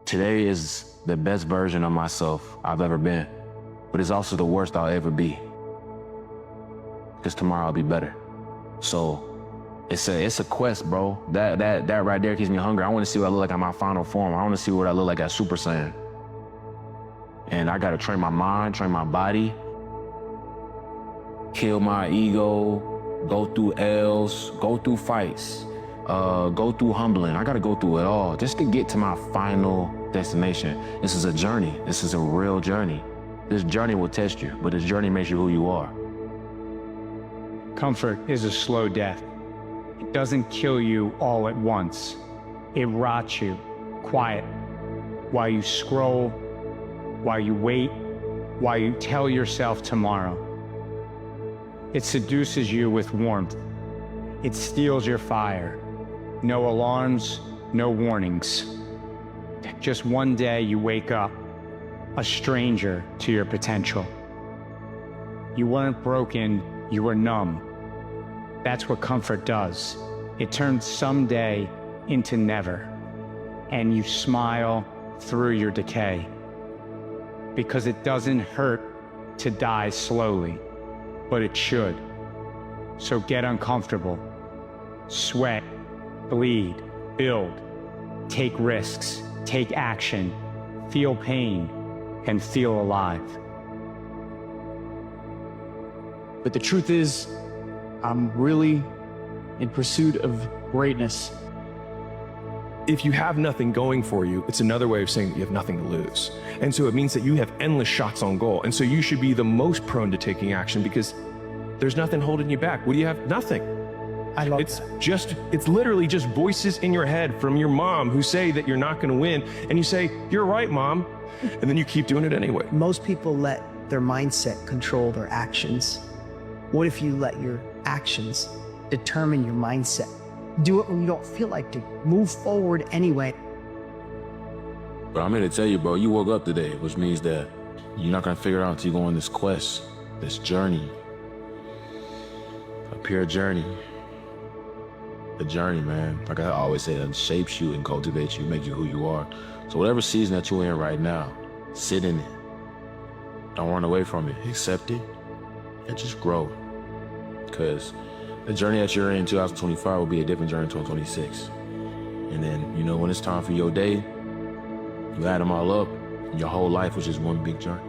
Today is the best version of myself I've ever been, but it's also the worst I'll ever be. Because tomorrow I'll be better. So it's a quest, bro. That right there keeps me hungry. I want to see what I look like at my final form. I want to see what I look like at Super Saiyan. And I got to train my mind, train my body, kill my ego, go through L's, go through fights, go through humbling. I got to go through it all just to get to my final destination. This is a journey. This is a real journey. This journey will test you, but this journey makes you who you are. Comfort is a slow death. It doesn't kill you all at once. It rots you, quiet, while you scroll, while you wait, while you tell yourself tomorrow. It seduces you with warmth. It steals your fire. No alarms, no warnings. Just one day you wake up, a stranger to your potential. You weren't broken, you were numb. That's what comfort does. It turns someday into never, and you smile through your decay. Because it doesn't hurt to die slowly, but it should. So get uncomfortable, sweat, bleed, build, take risks, take action, feel pain, and feel alive. But the truth is, I'm really in pursuit of greatness. If you have nothing going for you, it's another way of saying that you have nothing to lose. And so it means that you have endless shots on goal. And so you should be the most prone to taking action because there's nothing holding you back. What do you have? Nothing. I love It's literally just voices in your head from your mom who say that you're not going to win. And you say, "You're right, Mom." And then you keep doing it anyway. Most people let their mindset control their actions. What if you let your actions determine your mindset? Do it when you don't feel like to. Move forward anyway. But I'm here to tell you, bro, you woke up today, which means that you're not gonna figure it out until you go on this quest, this journey. A pure journey. The journey, man. Like I always say, that shapes you and cultivates you, makes you who you are. So whatever season that you're in right now, sit in it. Don't run away from it. Accept it and just grow. Because the journey that you're in 2025 will be a different journey in 2026. And then, you know, when it's time for your day, you add them all up, and your whole life was just one big journey.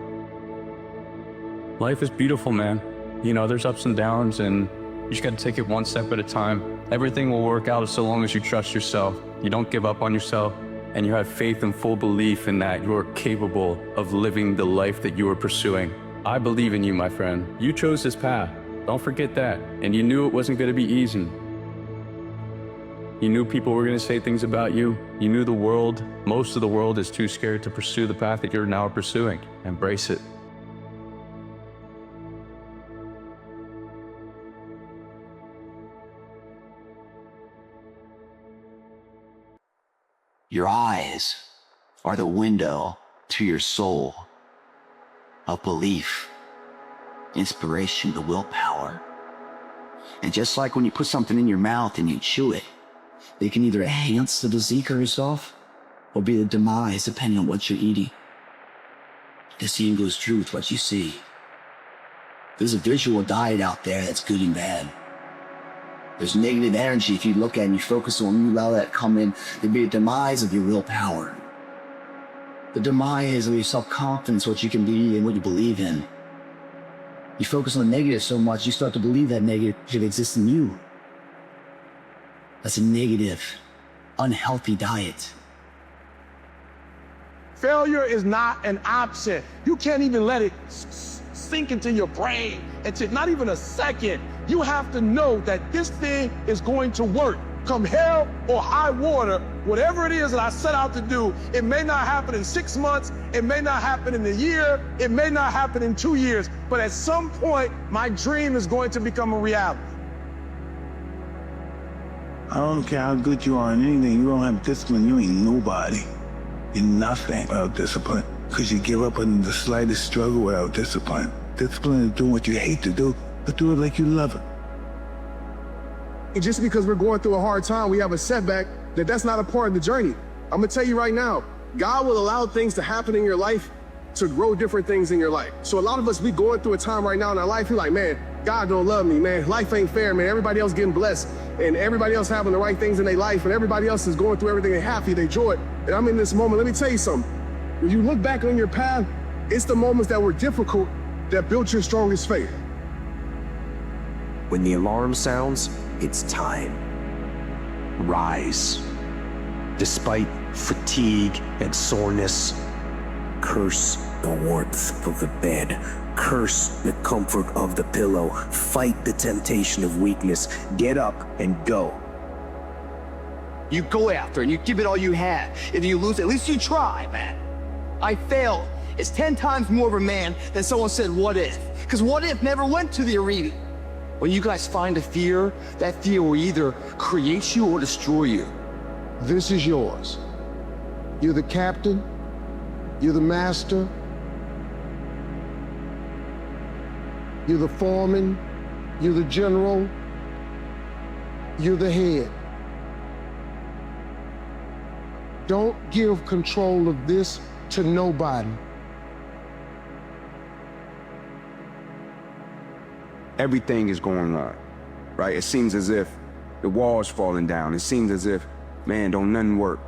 Life is beautiful, man. You know, there's ups and downs, and you just got to take it one step at a time. Everything will work out so long as you trust yourself. You don't give up on yourself, and you have faith and full belief in that you are capable of living the life that you are pursuing. I believe in you, my friend. You chose this path. Don't forget that. And you knew it wasn't going to be easy. You knew people were going to say things about you. You knew the world, most of the world is too scared to pursue the path that you're now pursuing. Embrace it. Your eyes are the window to your soul of belief, inspiration, the willpower. And just like when you put something in your mouth and you chew it, they can either enhance the physique of yourself or be the demise depending on what you're eating. The same goes true with what you see. There's a visual diet out there that's good and bad. There's negative energy if you look at it and you focus on, you allow that to come in, there'd be a demise of your willpower. The demise of your self-confidence, what you can be and what you believe in. You focus on the negative so much, you start to believe that negative exists in you. That's a negative, unhealthy diet. Failure is not an option. You can't even let it sink into your brain. It's not even a second. You have to know that this thing is going to work. Come hell or high water, whatever it is that I set out to do, it may not happen in 6 months, it may not happen in a year, it may not happen in 2 years, but at some point, my dream is going to become a reality. I don't care how good you are in anything, you don't have discipline, you ain't nobody. You're nothing without discipline, because you give up on the slightest struggle without discipline. Discipline is doing what you hate to do, but do it like you love it. And just because we're going through a hard time, we have a setback, that's not a part of the journey. I'm gonna tell you right now, God will allow things to happen in your life to grow different things in your life. So a lot of us, we going through a time right now in our life, we're like, man, God don't love me, man. Life ain't fair, man. Everybody else getting blessed and everybody else having the right things in their life and everybody else is going through everything they happy, they joy. And I'm in this moment. Let me tell you something. When you look back on your path, it's the moments that were difficult that built your strongest faith. When the alarm sounds, it's time. Rise. Despite fatigue and soreness, curse the warmth of the bed. Curse the comfort of the pillow. Fight the temptation of weakness. Get up and go. You go after it and you give it all you have. If you lose, at least you try, man. I failed. It's 10 times more of a man than someone said, what if? Because what if never went to the arena. When you guys find a fear, that fear will either create you or destroy you. This is yours. You're the captain. You're the master. You're the foreman. You're the general. You're the head. Don't give control of this to nobody. Everything is going on, right? It seems as if the wall's falling down. It seems as if, man, don't nothing work.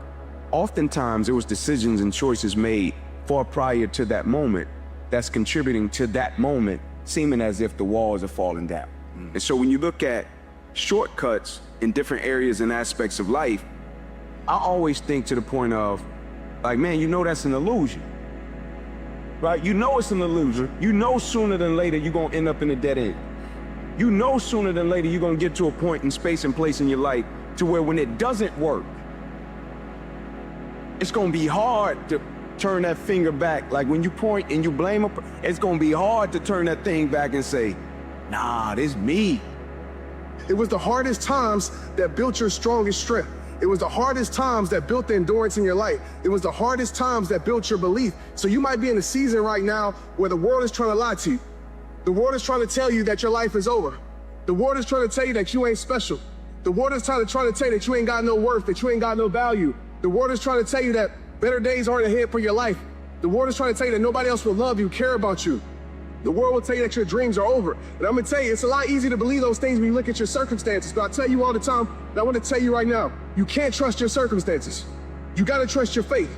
Oftentimes, it was decisions and choices made far prior to that moment that's contributing to that moment seeming as if the walls are falling down. And so when you look at shortcuts in different areas and aspects of life, I always think to the point of, like, man, you know that's an illusion, right? You know it's an illusion. You know sooner than later you're gonna end up in a dead end. You know sooner than later you're gonna get to a point in space and place in your life to where when it doesn't work, it's gonna be hard to turn that finger back. Like when you point and you blame it's gonna be hard to turn that thing back and say, nah, this me. It was the hardest times that built your strongest strength. It was the hardest times that built the endurance in your life. It was the hardest times that built your belief. So you might be in a season right now where the world is trying to lie to you. The world is trying to tell you that your life is over. The world is trying to tell you that you ain't special. The world is trying to tell you that you ain't got no worth, that you ain't got no value. The world is trying to tell you that better days aren't ahead for your life. The world is trying to tell you that nobody else will love you, care about you. The world will tell you that your dreams are over. And I'm gonna tell you, it's a lot easier to believe those things when you look at your circumstances. But I tell you all the time, and I want to tell you right now, you can't trust your circumstances. You gotta trust your faith.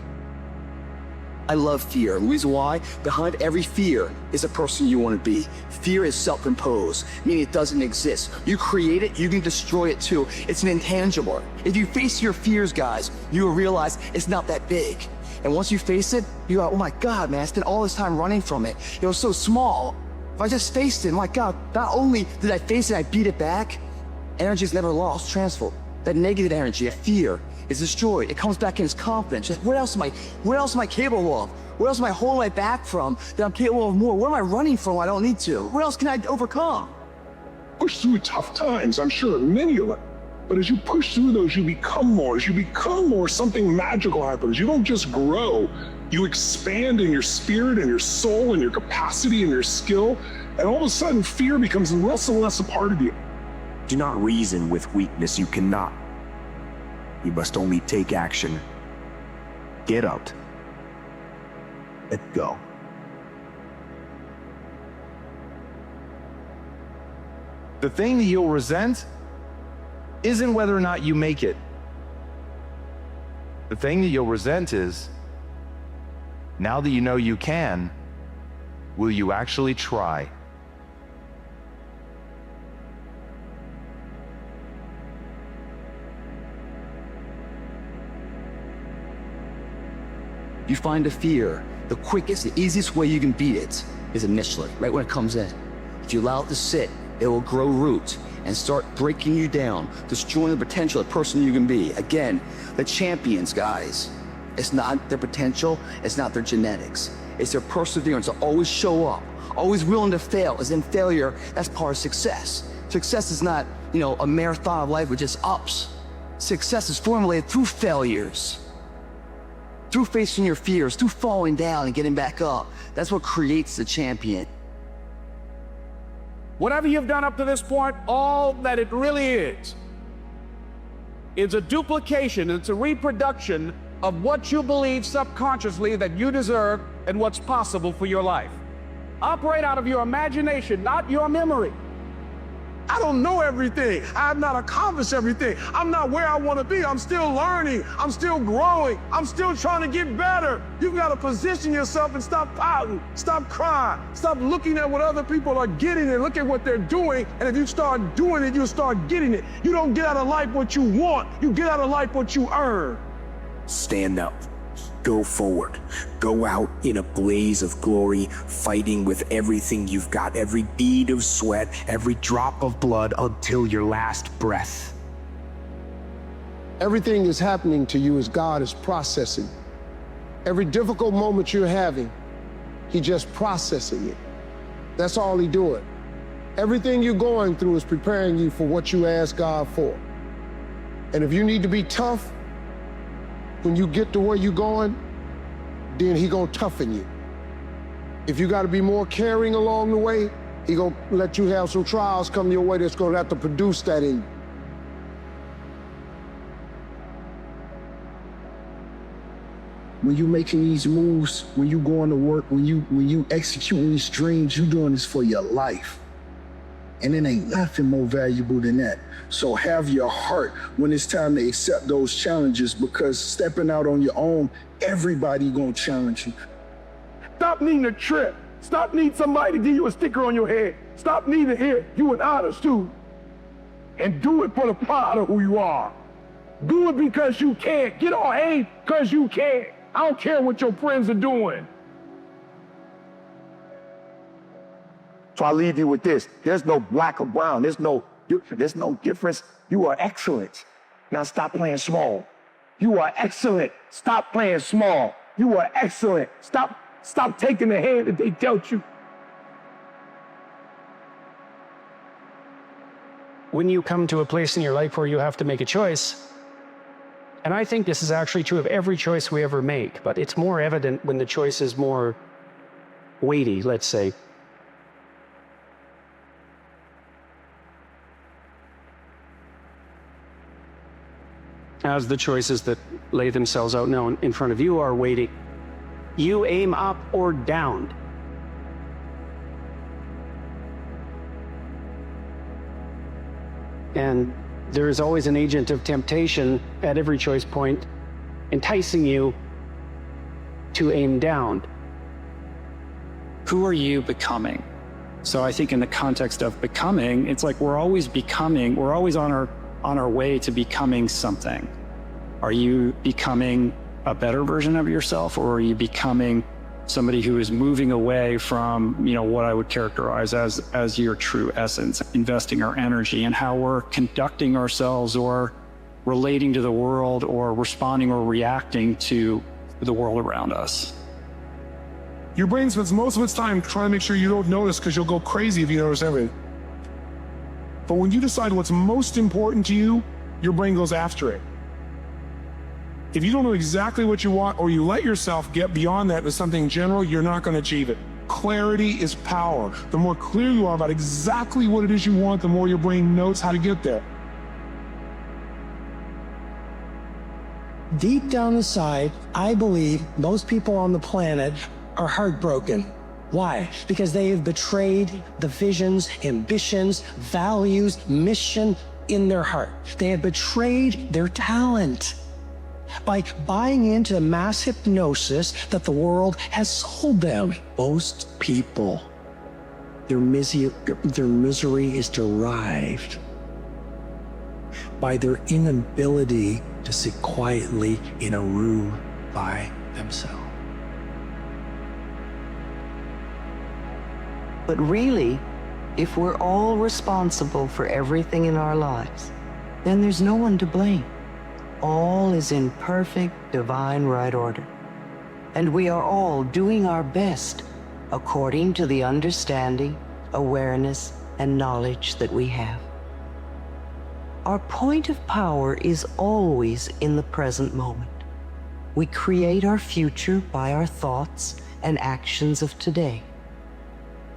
I love fear. The reason why? Behind every fear is a person you want to be. Fear is self-imposed, meaning it doesn't exist. You create it, you can destroy it too. It's an intangible. If you face your fears, guys, you will realize it's not that big. And once you face it, you go, oh my God, man, I spent all this time running from it. It was so small. If I just faced it, my God, not only did I face it, I beat it back. Energy is never lost, transferred. That negative energy, that fear, is destroyed. It comes back in as confidence. Just, what else am I capable of? What else am I holding my back from that I'm capable of more? What am I running from I don't need to? What else can I overcome? Push through tough times, I'm sure many of them. But as you push through those, you become more. As you become more, something magical happens. You don't just grow, you expand in your spirit and your soul and your capacity and your skill. And all of a sudden, fear becomes less and less a part of you. Do not reason with weakness. You cannot. You must only take action. Get out. Let go. The thing that you'll resent isn't whether or not you make it. The thing that you'll resent is, now that you know you can, will you actually try? You find a fear, the quickest, the easiest way you can beat it is initially, right when it comes in. If you allow it to sit, it will grow root and start breaking you down, destroying the potential of the person you can be. Again, the champions, guys, it's not their potential, it's not their genetics. It's their perseverance to always show up, always willing to fail, as in failure, that's part of success. Success is not, a marathon of life with just ups. Success is formulated through failures, through facing your fears, through falling down and getting back up. That's what creates the champion. Whatever you've done up to this point, all that it really is a duplication, it's a reproduction of what you believe subconsciously that you deserve and what's possible for your life. Operate out of your imagination, not your memory. I don't know everything. I have not accomplished everything. I'm not where I want to be. I'm still learning. I'm still growing. I'm still trying to get better. You've got to position yourself and stop pouting. Stop crying. Stop looking at what other people are getting and look at what they're doing. And if you start doing it, you'll start getting it. You don't get out of life what you want. You get out of life what you earn. Stand up. Go forward. Go out in a blaze of glory, fighting with everything you've got, every bead of sweat, every drop of blood until your last breath. Everything is happening to you as God is processing. Every difficult moment you're having, He just processing it. That's all He doing. Everything you're going through is preparing you for what you ask God for. And if you need to be tough, when you get to where you're going, then He gonna toughen you. If you gotta be more caring along the way, He gonna let you have some trials come your way that's gonna have to produce that in you. When you making these moves, when you going to work, when you executing these dreams, you doing this for your life. And it ain't nothing more valuable than that. So have your heart when it's time to accept those challenges, because stepping out on your own, everybody gonna challenge you. Stop needing a trip. Stop needing somebody to give you a sticker on your head. Stop needing to hear you an honor student. And do it for the pride of who you are. Do it because you can. Get on A because you can. I don't care what your friends are doing. So I leave you with this. There's no black or brown. There's no difference. You are excellent. Now stop playing small. You are excellent. Stop playing small. You are excellent. Stop taking the hand that they dealt you. When you come to a place in your life where you have to make a choice, and I think this is actually true of every choice we ever make, but it's more evident when the choice is more weighty, let's say. As the choices that lay themselves out now in front of you are weighty, you aim up or down. And there is always an agent of temptation at every choice point enticing you to aim down. Who are you becoming? So I think in the context of becoming, it's like we're always becoming, we're always on our way to becoming something. Are you becoming a better version of yourself, or are you becoming somebody who is moving away from, what I would characterize as your true essence, investing our energy in how we're conducting ourselves or relating to the world or responding or reacting to the world around us? Your brain spends most of its time trying to make sure you don't notice, because you'll go crazy if you notice everything. But when you decide what's most important to you, your brain goes after it. If you don't know exactly what you want, or you let yourself get beyond that to something general, you're not going to achieve it. Clarity is power. The more clear you are about exactly what it is you want, the more your brain knows how to get there. Deep down inside, I believe most people on the planet are heartbroken. Why? Because they have betrayed the visions, ambitions, values, mission in their heart. They have betrayed their talent by buying into the mass hypnosis that the world has sold them. Most people, their misery is derived by their inability to sit quietly in a room by themselves. But really, if we're all responsible for everything in our lives, then there's no one to blame. All is in perfect divine right order. And we are all doing our best according to the understanding, awareness, and knowledge that we have. Our point of power is always in the present moment. We create our future by our thoughts and actions of today.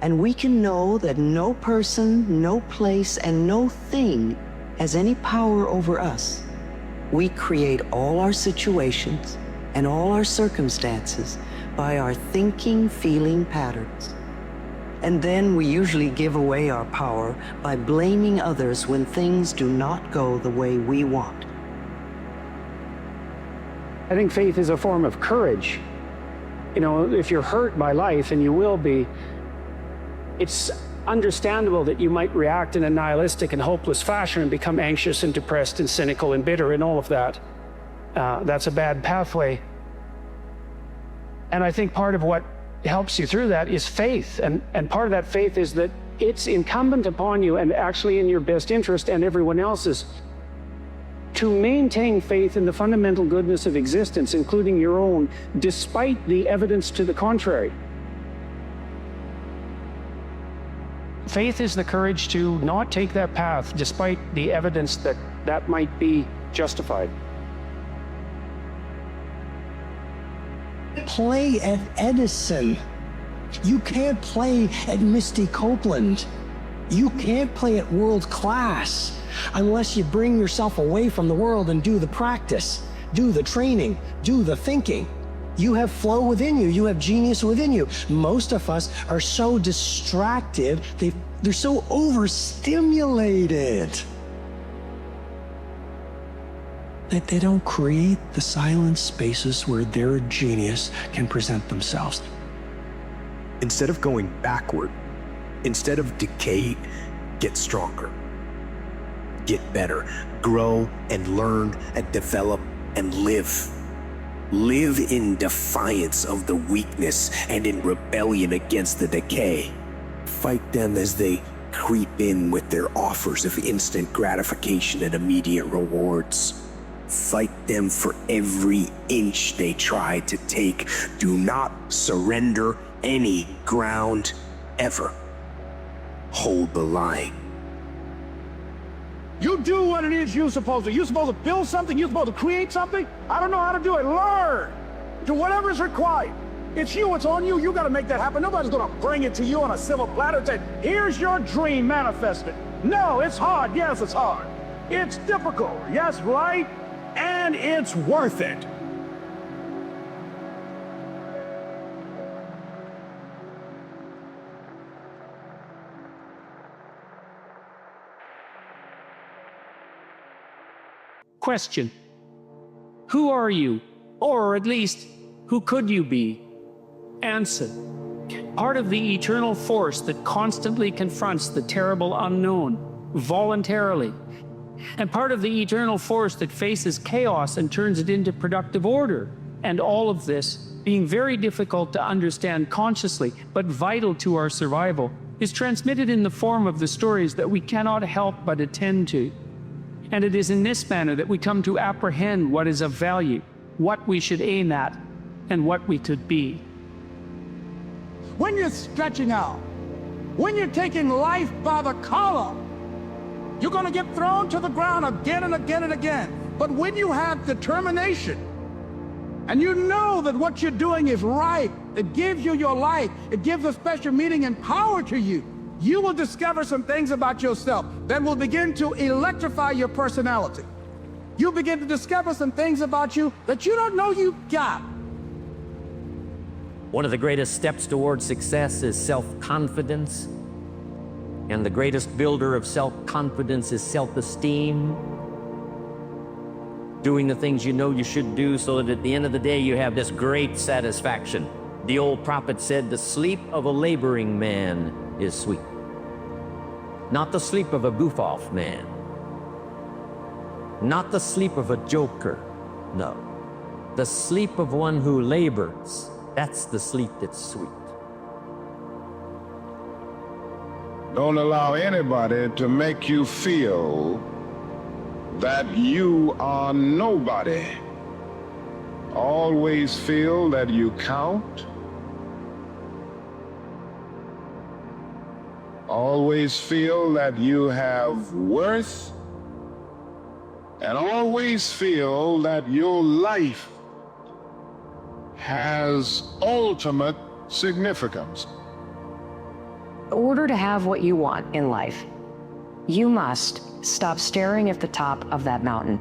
And we can know that no person, no place, and no thing has any power over us. We create all our situations, and all our circumstances by our thinking, feeling patterns. And then we usually give away our power by blaming others when things do not go the way we want. I think faith is a form of courage. You know, if you're hurt by life, and you will be, it's understandable that you might react in a nihilistic and hopeless fashion and become anxious and depressed and cynical and bitter and all of that. That's a bad pathway. And I think part of what helps you through that is faith. And part of that faith is that it's incumbent upon you, and actually in your best interest and everyone else's, to maintain faith in the fundamental goodness of existence, including your own, despite the evidence to the contrary. Faith is the courage to not take that path, despite the evidence that that might be justified. Play at Edison. You can't play at Misty Copeland. You can't play at world class unless you bring yourself away from the world and do the practice, do the training, do the thinking. You have flow within you. You have genius within you. Most of us are so distracted. They're so overstimulated that they don't create the silent spaces where their genius can present themselves. Instead of going backward, instead of decay, get stronger. Get better. Grow and learn and develop and live. Live in defiance of the weakness and in rebellion against the decay. Fight them as they creep in with their offers of instant gratification and immediate rewards. Fight them for every inch they try to take. Do not surrender any ground ever. Hold the line. You do what it is you're supposed to. You're supposed to build something. You're supposed to create something. I don't know how to do it. Learn. Do whatever is required. It's you. It's on you. You got to make that happen. Nobody's going to bring it to you on a silver platter and say, here's your dream, manifest it. No, it's hard. Yes, it's hard. It's difficult. Yes, right? And it's worth it. Question: who are you? Or at least, who could you be? Answer: part of the eternal force that constantly confronts the terrible unknown, voluntarily. And part of the eternal force that faces chaos and turns it into productive order. And all of this, being very difficult to understand consciously, but vital to our survival, is transmitted in the form of the stories that we cannot help but attend to. And it is in this manner that we come to apprehend what is of value, what we should aim at, and what we could be. When you're stretching out, when you're taking life by the collar, you're going to get thrown to the ground again and again and again. But when you have determination, and you know that what you're doing is right, it gives you your life, it gives a special meaning and power to you, you will discover some things about yourself that will begin to electrify your personality. You begin to discover some things about you that you don't know you got. One of the greatest steps towards success is self-confidence. And the greatest builder of self-confidence is self-esteem. Doing the things you know you should do so that at the end of the day you have this great satisfaction. The old prophet said, the sleep of a laboring man is sweet. Not the sleep of a goof-off man. Not the sleep of a joker, no. The sleep of one who labors, that's the sleep that's sweet. Don't allow anybody to make you feel that you are nobody. Always feel that you count. Always feel that you have worth. And always feel that your life has ultimate significance. In order to have what you want in life, you must stop staring at the top of that mountain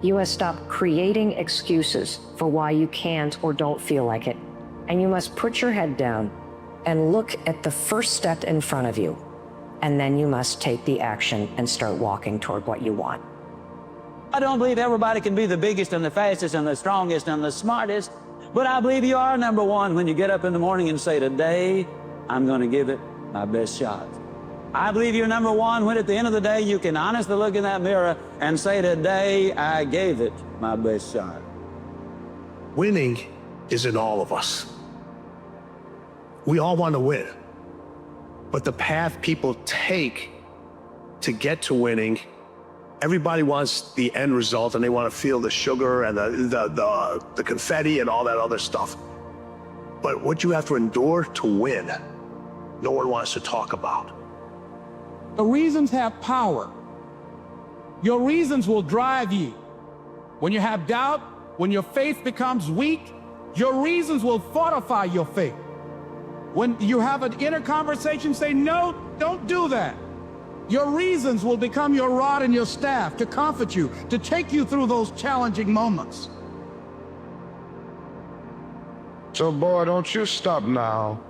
You must stop creating excuses for why you can't or don't feel like it. And you must put your head down and look at the first step in front of you. And then you must take the action and start walking toward what you want. I don't believe everybody can be the biggest and the fastest and the strongest and the smartest, but I believe you are number one when you get up in the morning and say, today, I'm going to give it my best shot. I believe you're number one when at the end of the day, you can honestly look in that mirror and say, today, I gave it my best shot. Winning is in all of us. We all want to win. But the path people take to get to winning, everybody wants the end result and they want to feel the sugar and the confetti and all that other stuff. But what you have to endure to win, no one wants to talk about. The reasons have power. Your reasons will drive you. When you have doubt, when your faith becomes weak, your reasons will fortify your faith. When you have an inner conversation, say, no, don't do that. Your reasons will become your rod and your staff to comfort you, to take you through those challenging moments. So boy, don't you stop now.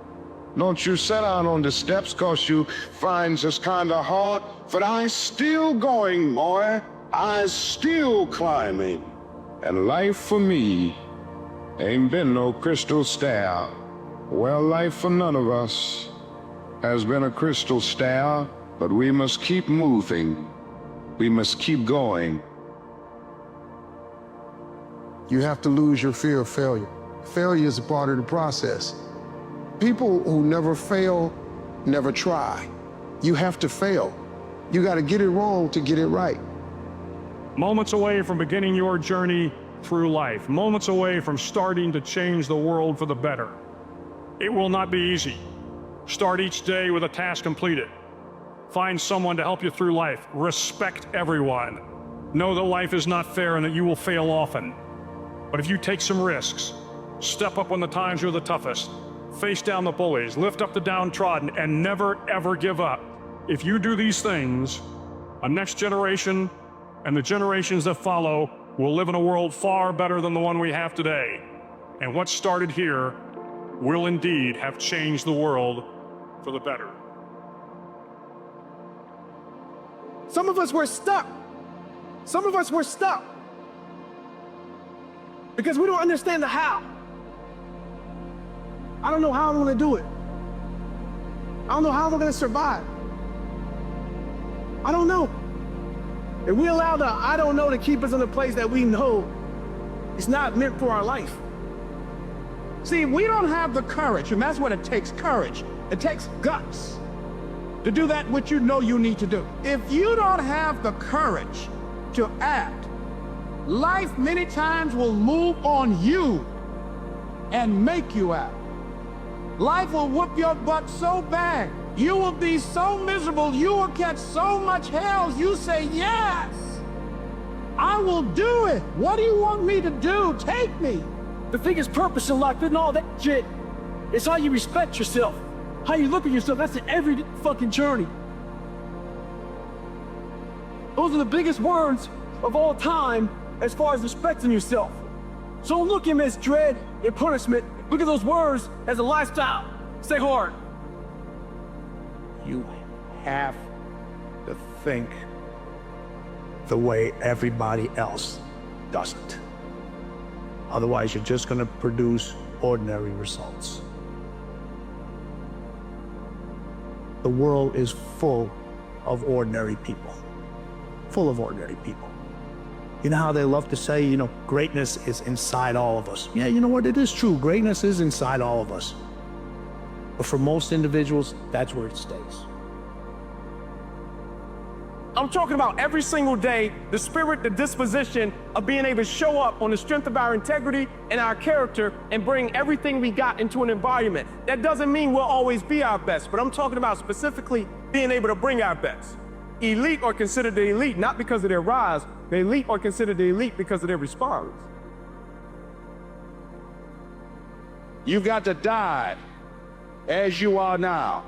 Don't you set out on the steps cause you finds it's kinda hard, but I still going, boy. I still climbing. And life for me ain't been no crystal stair. Well, life for none of us has been a crystal stair, but we must keep moving. We must keep going. You have to lose your fear of failure. Failure is a part of the process. People who never fail, never try. You have to fail. You got to get it wrong to get it right. Moments away from beginning your journey through life. Moments away from starting to change the world for the better. It will not be easy. Start each day with a task completed. Find someone to help you through life. Respect everyone. Know that life is not fair and that you will fail often. But if you take some risks, step up when the times are the toughest, face down the bullies, lift up the downtrodden, and never ever give up. If you do these things, a next generation and the generations that follow will live in a world far better than the one we have today. And what started here will indeed have changed the world for the better. Some of us were stuck. Some of us were stuck because we don't understand the how. I don't know how I'm going to do it. I don't know how I'm going to survive. I don't know. And we allow the I don't know to keep us in a place that we know is not meant for our life. See, we don't have the courage, and that's what it takes, courage. It takes guts to do that which you know you need to do. If you don't have the courage to act, life many times will move on you and make you act. Life will whoop your butt so bad, you will be so miserable, you will catch so much hell, you say, yes, I will do it. What do you want me to do? Take me. The biggest purpose in life isn't all that shit. It's how you respect yourself, how you look at yourself. That's in every fucking journey. Those are the biggest words of all time as far as respecting yourself. So don't look at them as dread and punishment. Look at those words as a lifestyle. Stay hard. You have to think the way everybody else doesn't. Otherwise, you're just going to produce ordinary results. The world is full of ordinary people. Full of ordinary people. You know how they love to say, greatness is inside all of us. Yeah, you know what? It is true. Greatness is inside all of us. But for most individuals, that's where it stays. I'm talking about every single day, the spirit, the disposition of being able to show up on the strength of our integrity and our character and bring everything we got into an environment. That doesn't mean we'll always be our best, but I'm talking about specifically being able to bring our best. Elite are considered the elite, not because of their rise. The elite are considered the elite because of their response. You've got to die as you are now.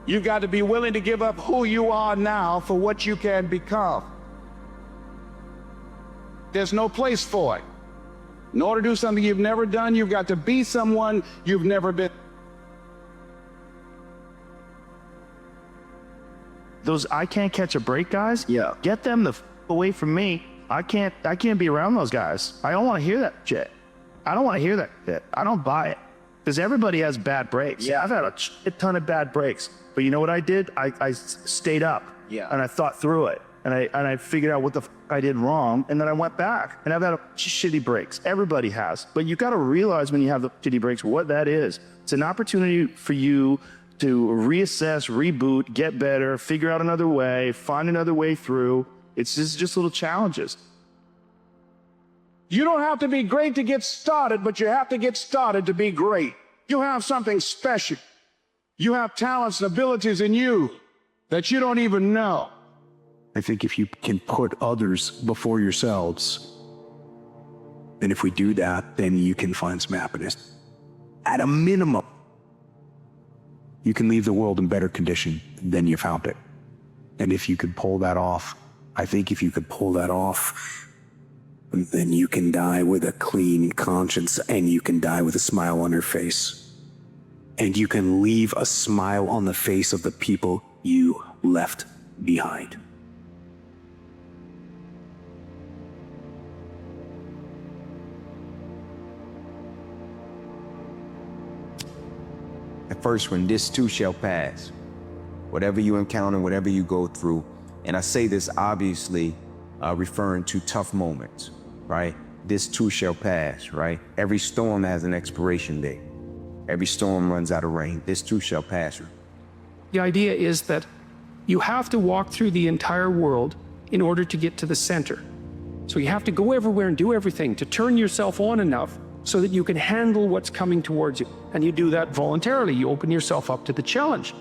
You've got to be willing to give up who you are now for what you can become. There's no place for it. In order to do something you've never done, you've got to be someone you've never been. Those I can't catch a break guys, get them the away from me. I can't be around those guys. I don't want to hear that shit. I don't want to hear that shit. I don't buy it. Because everybody has bad breaks. Yeah, I've had a ton of bad breaks. But you know what I did? I stayed up. Yeah. And I thought through it. And I figured out what the I did wrong. And then I went back. And I've had shitty breaks. Everybody has. But you got to realize when you have the shitty breaks what that is. It's an opportunity for you to reassess, reboot, get better, figure out another way, find another way through. It's just little challenges. You don't have to be great to get started, but you have to get started to be great. You have something special. You have talents and abilities in you that you don't even know. I think if you can put others before yourselves, and if we do that, then you can find some happiness. At a minimum, you can leave the world in better condition than you found it. And if you could pull that off, I think if you could pull that off, then you can die with a clean conscience, and you can die with a smile on your face. And you can leave a smile on the face of the people you left behind. At first, when this too shall pass, whatever you encounter, whatever you go through, and I say this obviously referring to tough moments, right? This too shall pass, right? Every storm has an expiration date. Every storm runs out of rain. This too shall pass. The idea is that you have to walk through the entire world in order to get to the center. So you have to go everywhere and do everything to turn yourself on enough so that you can handle what's coming towards you. And you do that voluntarily. You open yourself up to the challenge.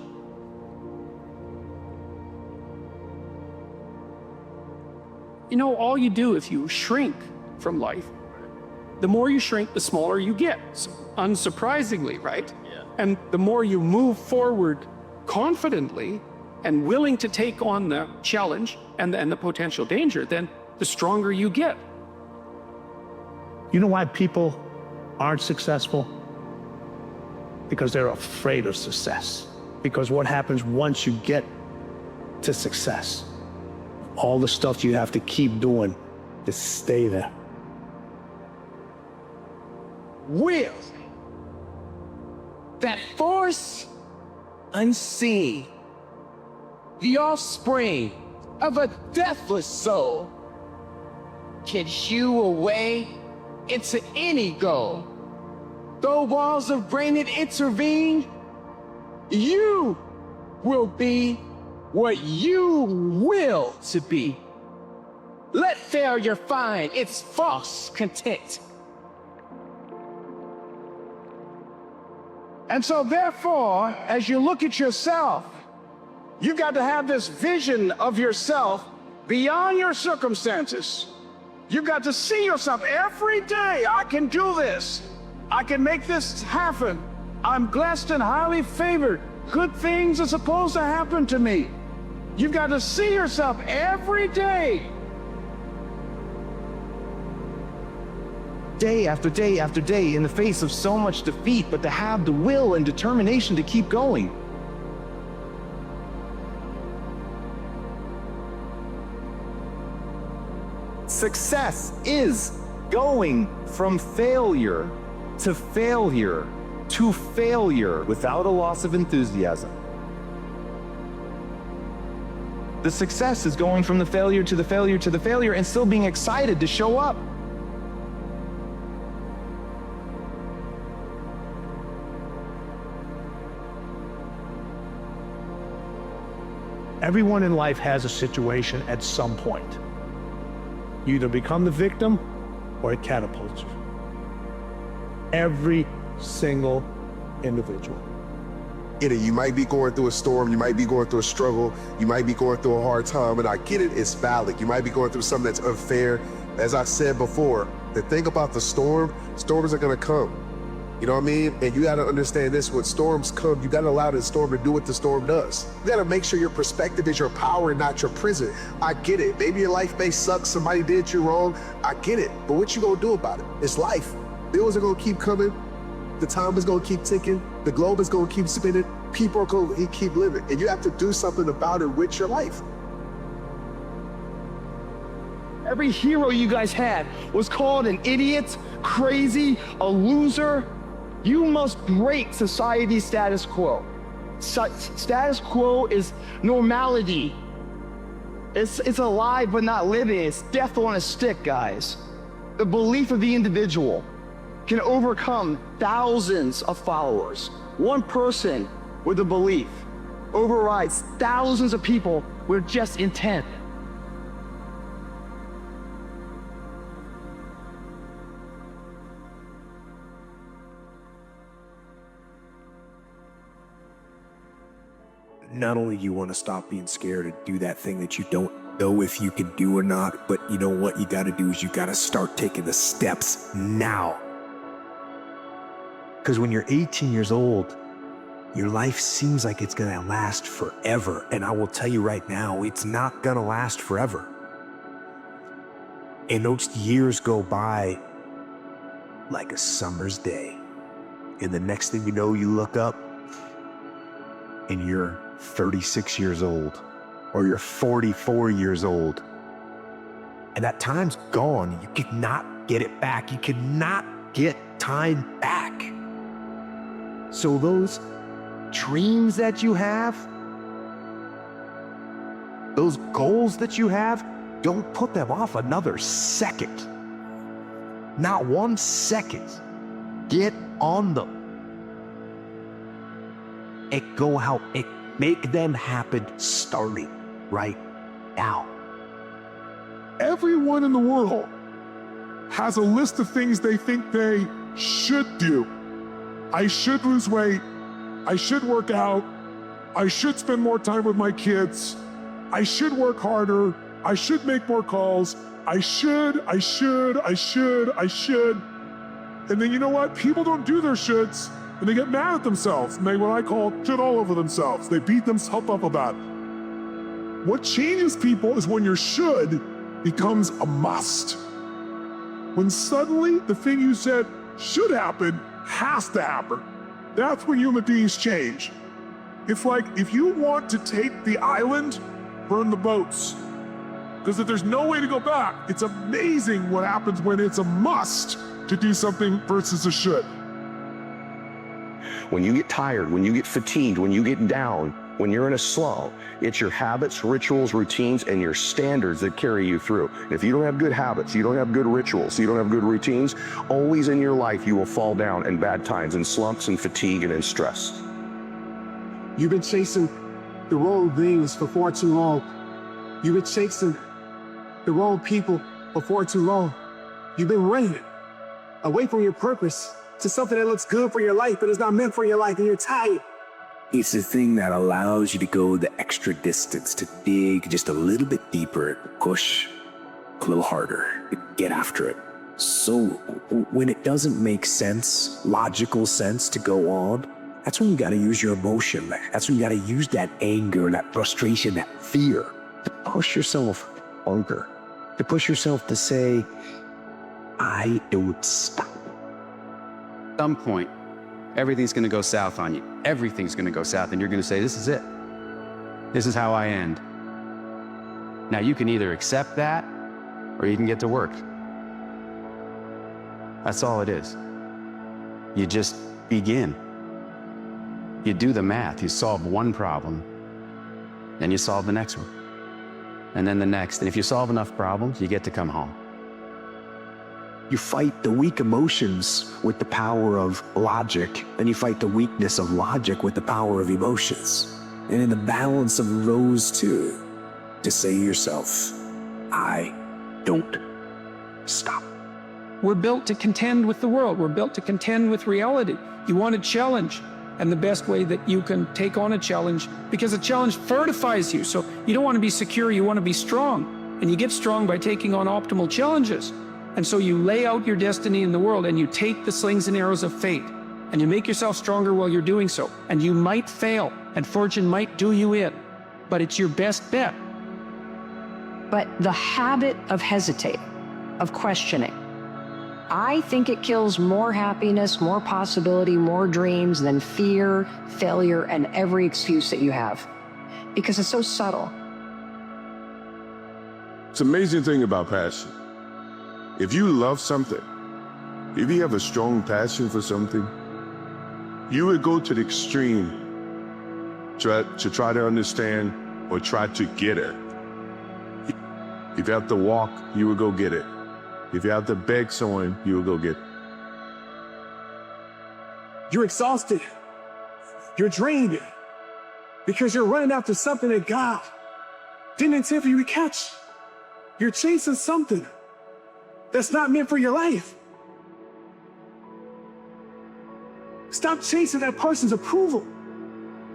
You know, all you do if you shrink from life, the more you shrink, the smaller you get. So, unsurprisingly, right? Yeah. And the more you move forward confidently and willing to take on the challenge and the potential danger, then the stronger you get. You know why people aren't successful? Because they're afraid of success. Because what happens once you get to success? All the stuff you have to keep doing to stay there. Will, that force unseen, the offspring of a deathless soul, can hew a way into any goal. Though walls of granite intervene, you will be what you will to be. Let failure find its false content. And so therefore, as you look at yourself, you've got to have this vision of yourself beyond your circumstances. You've got to see yourself every day. I can do this. I can make this happen. I'm blessed and highly favored. Good things are supposed to happen to me. You've got to see yourself every day. Day after day after day in the face of so much defeat, but to have the will and determination to keep going. Success is going from failure to failure to failure without a loss of enthusiasm. The success is going from the failure to the failure to the failure and still being excited to show up. Everyone in life has a situation at some point. You either become the victim or it catapults you. Every single individual. You might be going through a storm, you might be going through a struggle, you might be going through a hard time, and I get it, it's valid. You might be going through something that's unfair. As I said before, the thing about the storms are gonna come. You know what I mean? And you gotta understand this, when storms come, you gotta allow the storm to do what the storm does. You gotta make sure your perspective is your power and not your prison. I get it. Maybe your life may suck, somebody did you wrong. I get it. But what you gonna do about it? It's life. Bills are gonna keep coming. The time is gonna keep ticking. The globe is gonna keep spinning. People are gonna keep living. And you have to do something about it with your life. Every hero you guys had was called an idiot, crazy, a loser. You must break society's status quo. Status quo is normality. It's alive but not living. It's death on a stick, guys. The belief of the individual can overcome thousands of followers. One person with a belief overrides thousands of people with just intent. Not only do you want to stop being scared and do that thing that you don't know if you can do or not, but you know what you got to do is you got to start taking the steps now. Because when you're 18 years old, your life seems like it's going to last forever. And I will tell you right now, it's not going to last forever. And those years go by like a summer's day. And the next thing you know, you look up and you're 36 years old, or you're 44 years old. And that time's gone. You cannot get it back. You cannot get time back. So those dreams that you have, those goals that you have, don't put them off another second. Not 1 second. Get on them. Make them happen starting right now. Everyone in the world has a list of things they think they should do. I should lose weight. I should work out. I should spend more time with my kids. I should work harder. I should make more calls. I should. And then you know what? People don't do their shoulds. And they get mad at themselves, and they what I call shit all over themselves. They beat themselves up about it. What changes people is when your should becomes a must. When suddenly the thing you said should happen has to happen. That's when human beings change. It's like, if you want to take the island, burn the boats. Because if there's no way to go back, it's amazing what happens when it's a must to do something versus a should. When you get tired, when you get fatigued, when you get down, when you're in a slow, it's your habits, rituals, routines, and your standards that carry you through. If you don't have good habits, you don't have good rituals, you don't have good routines, always in your life you will fall down in bad times, in slumps and fatigue and in stress. You've been chasing the wrong things for far too long. You've been chasing the wrong people for far too long. You've been running away from your purpose to something that looks good for your life, but it's not meant for your life, and you're tired. It's the thing that allows you to go the extra distance, to dig just a little bit deeper, push a little harder, get after it. So when it doesn't make sense, logical sense to go on, that's when you got to use your emotion. That's when you got to use that anger, that frustration, that fear to push yourself harder, to push yourself to say, I don't stop. At some point, everything's going to go south on you. Everything's going to go south, and you're going to say, this is it. This is how I end. Now, you can either accept that, or you can get to work. That's all it is. You just begin. You do the math. You solve one problem, then you solve the next one, and then the next. And if you solve enough problems, you get to come home. You fight the weak emotions with the power of logic, and you fight the weakness of logic with the power of emotions. And in the balance of those two, to say to yourself, I don't stop. We're built to contend with the world. We're built to contend with reality. You want a challenge, and the best way that you can take on a challenge, because a challenge fortifies you. So you don't want to be secure, you want to be strong. And you get strong by taking on optimal challenges. And so you lay out your destiny in the world, and you take the slings and arrows of fate, And you make yourself stronger while you're doing so. And you might fail, and fortune might do you in, but it's your best bet. But the habit of hesitating, of questioning, I think it kills more happiness, more possibility, more dreams than fear, failure, and every excuse that you have. Because it's so subtle. It's an amazing thing about passion. If you love something, if you have a strong passion for something, you would go to the extreme to try to understand or try to get it. If you have to walk, you would go get it. If you have to beg someone, you will go get it. You're exhausted. You're drained because you're running after something that God didn't intend for you to catch. You're chasing something that's not meant for your life. Stop chasing that person's approval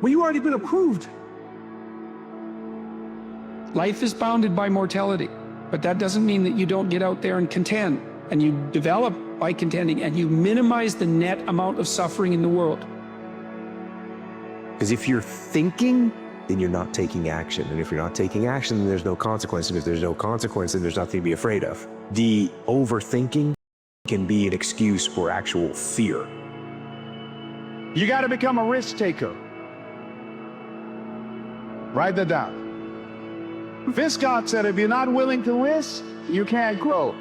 when you already been approved. Life is bounded by mortality, but that doesn't mean that you don't get out there and contend, and you develop by contending, and you minimize the net amount of suffering in the world. Because if you're thinking, then you're not taking action. And if you're not taking action, then there's no consequence. And if there's no consequence, then there's nothing to be afraid of. The overthinking can be an excuse for actual fear. You got to become a risk taker. Write that down. Vince Scott said, if you're not willing to risk, you can't grow.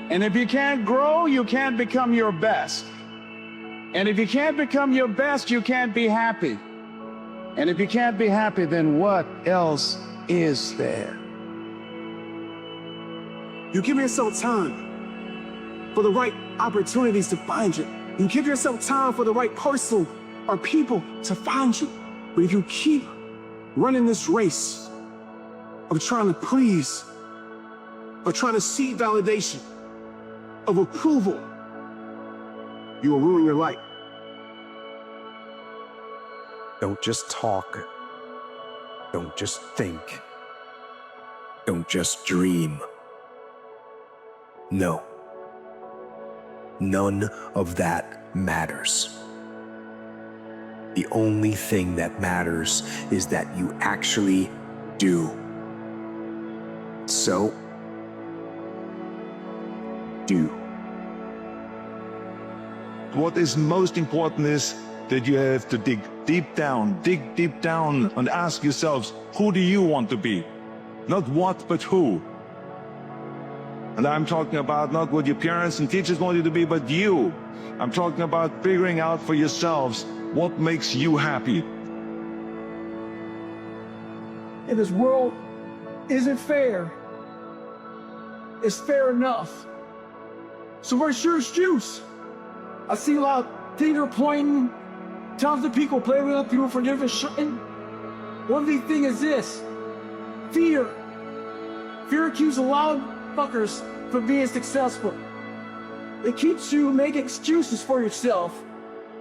And if you can't grow, you can't become your best. And if you can't become your best, you can't be happy. And if you can't be happy, then what else is there? You give yourself time for the right opportunities to find you. You give yourself time for the right person or people to find you. But if you keep running this race of trying to please, of trying to seek validation, of approval, you will ruin your life. Don't just talk. Don't just think. Don't just dream. No. None of that matters. The only thing that matters is that you actually do. So, do. What is most important is that you have to dig deep down and ask yourselves, who do you want to be? Not what, but who. And I'm talking about not what your parents and teachers want you to be, but you. I'm talking about figuring out for yourselves what makes you happy. And this world isn't fair. It's fair enough. So where's your excuse? I see a lot of finger pointing, tons of people blaming other people for different shit. One big thing is this: fear. Fear accuses a lot of fuckers from being successful. It keeps you making excuses for yourself.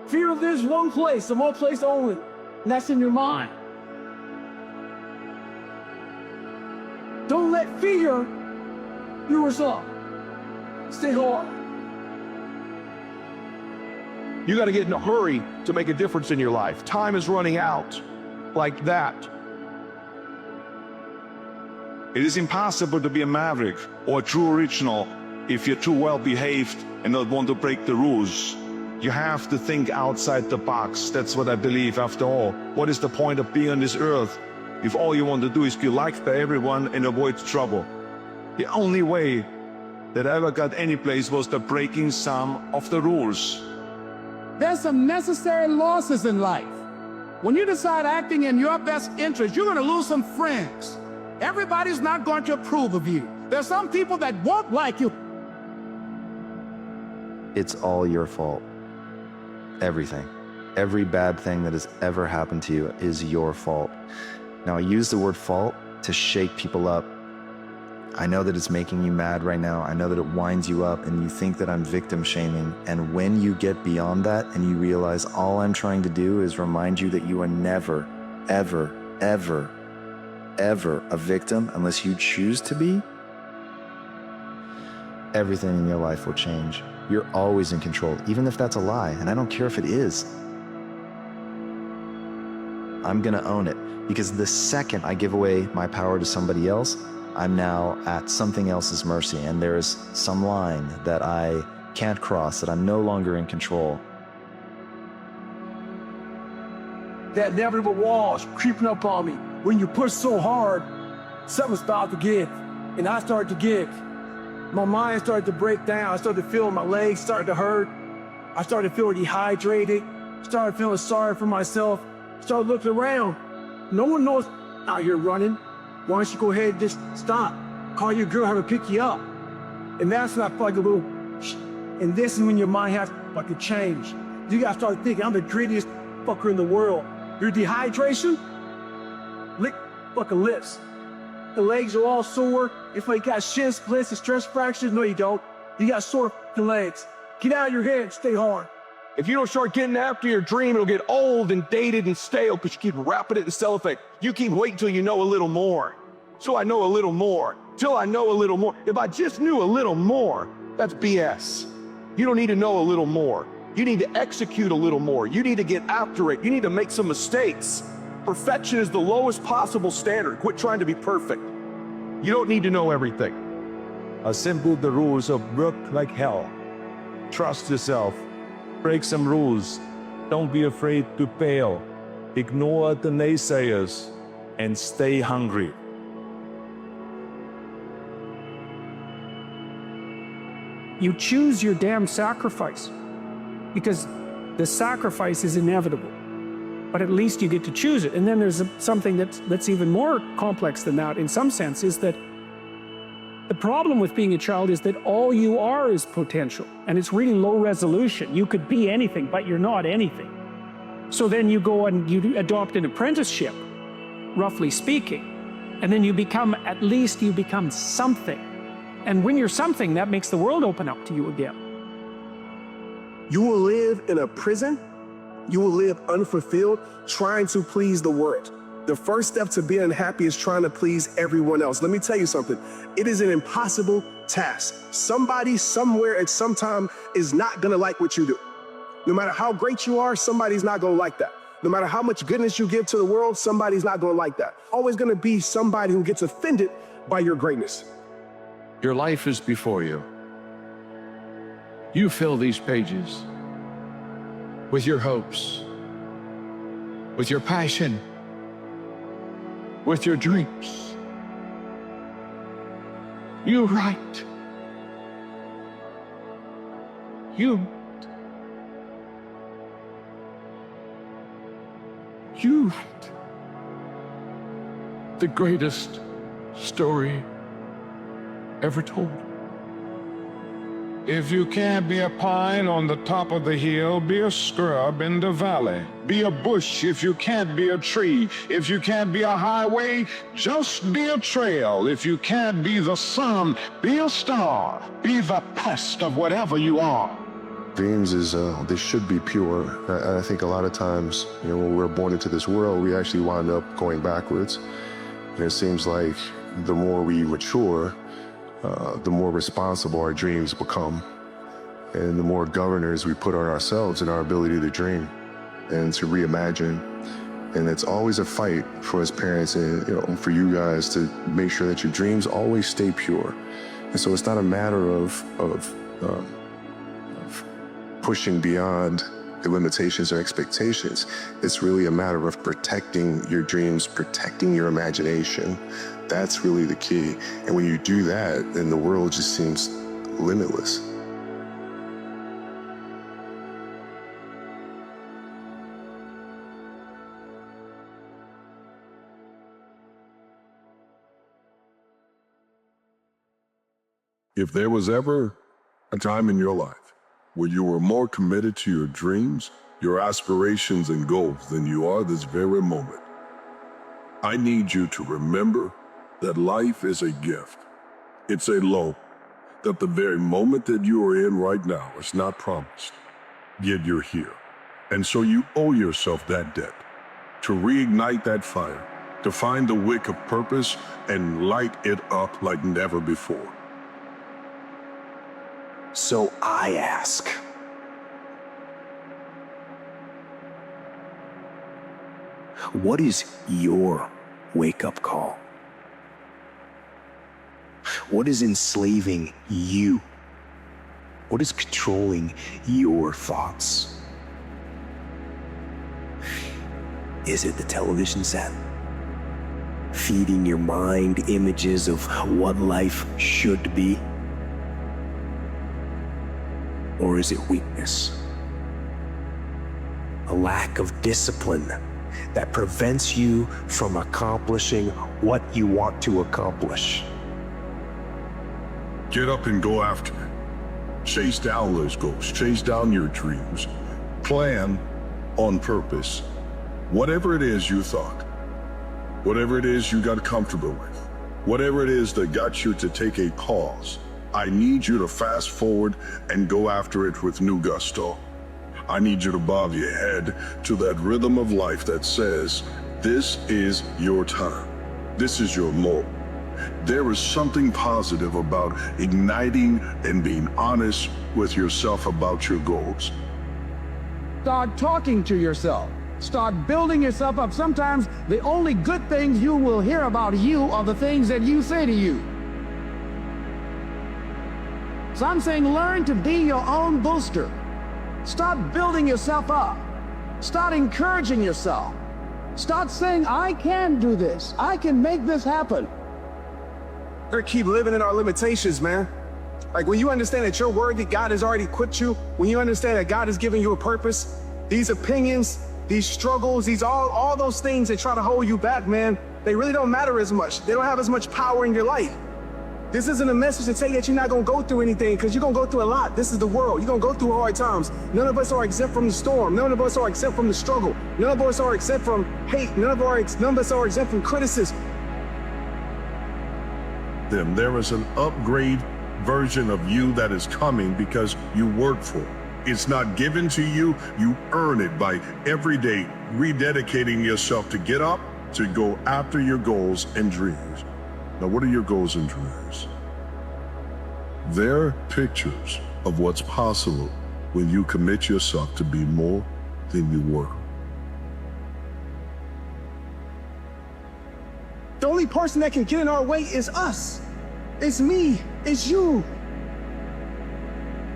Fear lives one place, and one place only, and that's in your mind. Don't let fear yours up. Stay hard. You got to get in a hurry to make a difference in your life. Time is running out like that. It is impossible to be a maverick or a true original if you're too well behaved and not want to break the rules. You have to think outside the box. That's what I believe after all. What is the point of being on this earth if all you want to do is be liked by everyone and avoid trouble? The only way that I ever got any place was the breaking some of the rules. There's some necessary losses in life. When you decide acting in your best interest, you're going to lose some friends. Everybody's not going to approve of you. There's some people that won't like you. It's all your fault. Everything. Every bad thing that has ever happened to you is your fault. Now, I use the word fault to shake people up. I know that it's making you mad right now. I know that it winds you up and you think that I'm victim shaming. And when you get beyond that and you realize all I'm trying to do is remind you that you are never, ever, ever, ever a victim unless you choose to be, everything in your life will change. You're always in control, even if that's a lie, and I don't care if it is. I'm gonna own it, because the second I give away my power to somebody else, I'm now at something else's mercy, and there is some line that I can't cross, that I'm no longer in control. That inevitable walls creeping up on me. When you push so hard, something's about to give. And I started to give. My mind started to break down. I started to feel my legs started to hurt. I started feeling dehydrated. Started feeling sorry for myself. Started looking around. No one knows out here running. Why don't you go ahead and just stop? Call your girl, have her pick you up. And that's not like a little and this is when your mind has like to change. You gotta start thinking, I'm the greediest fucker in the world. Your dehydration? Lick fucking lips. The legs are all sore. If you got shin splits and stress fractures, no you don't. You got sore fucking legs. Get out of your head, stay hard. If you don't start getting after your dream, it'll get old and dated and stale because you keep wrapping it in cellophane. You keep waiting till you know a little more. So I know a little more. Till I know a little more. If I just knew a little more, that's BS. You don't need to know a little more. You need to execute a little more. You need to get after it. You need to make some mistakes. Perfection is the lowest possible standard. Quit trying to be perfect. You don't need to know everything. Assemble the rules of work like hell. Trust yourself. Break some rules. Don't be afraid to fail. Ignore the naysayers and stay hungry. You choose your damn sacrifice, because the sacrifice is inevitable, but at least you get to choose it. And then there's something that's even more complex than that in some sense, is that the problem with being a child is that all you are is potential, and it's really low resolution. You could be anything, but you're not anything. So then you go and you adopt an apprenticeship, roughly speaking, and then you become, at least you become something. And when you're something, that makes the world open up to you again. You will live in a prison. You will live unfulfilled, trying to please the world. The first step to being happy is trying to please everyone else. Let me tell you something. It is an impossible task. Somebody, somewhere, at some time is not gonna like what you do. No matter how great you are, somebody's not gonna like that. No matter how much goodness you give to the world, somebody's not gonna like that. Always gonna be somebody who gets offended by your greatness. Your life is before you. You fill these pages with your hopes, with your passion, with your dreams. You write. You write the greatest story ever told. If you can't be a pine on the top of the hill, be a scrub in the valley. Be a bush if you can't be a tree. If you can't be a highway, just be a trail. If you can't be the sun, be a star. Be the best of whatever you are. Dreams is, they should be pure. I think a lot of times, when we're born into this world, we actually wind up going backwards. And it seems like the more we mature, the more responsible our dreams become, and the more governors we put on ourselves and our ability to dream and to reimagine. And it's always a fight for us parents and for you guys to make sure that your dreams always stay pure. And so it's not a matter of pushing beyond the limitations or expectations. It's really a matter of protecting your dreams, protecting your imagination. That's really the key. And when you do that, then the world just seems limitless. If there was ever a time in your life where you were more committed to your dreams, your aspirations and goals than you are this very moment, I need you to remember that life is a gift. It's a loan, that the very moment that you are in right now is not promised, yet you're here. And so you owe yourself that debt, to reignite that fire, to find the wick of purpose and light it up like never before. So I ask, what is your wake-up call? What is enslaving you? What is controlling your thoughts? Is it the television set? Feeding your mind images of what life should be? Or is it weakness? A lack of discipline that prevents you from accomplishing what you want to accomplish? Get up and go after it. Chase down those goals. Chase down your dreams. Plan on purpose. Whatever it is you thought, whatever it is you got comfortable with, whatever it is that got you to take a pause, I need you to fast forward and go after it with new gusto. I need you to bob your head to that rhythm of life that says, this is your time. This is your moment. There is something positive about igniting and being honest with yourself about your goals. Start talking to yourself. Start building yourself up. Sometimes the only good things you will hear about you are the things that you say to you. So I'm saying learn to be your own booster. Start building yourself up. Start encouraging yourself. Start saying, I can do this. I can make this happen. We're keep living in our limitations, man. Like when you understand that you're worthy, God has already equipped you. When you understand that God has given you a purpose, these opinions, these struggles, these all those things that try to hold you back, man, they really don't matter as much. They don't have as much power in your life. This isn't a message to say that you're not gonna go through anything, because you're gonna go through a lot. This is the world. You're gonna go through hard times. None of us are exempt from the storm. None of us are exempt from the struggle. None of us are exempt from hate. None of us are exempt from criticism. Then there is an upgrade version of you that is coming because you work for it. It's not given to you, you earn it by every day rededicating yourself to get up, to go after your goals and dreams. Now, what are your goals and dreams? They're pictures of what's possible when you commit yourself to be more than you were. The only person that can get in our way is us. It's me, it's you.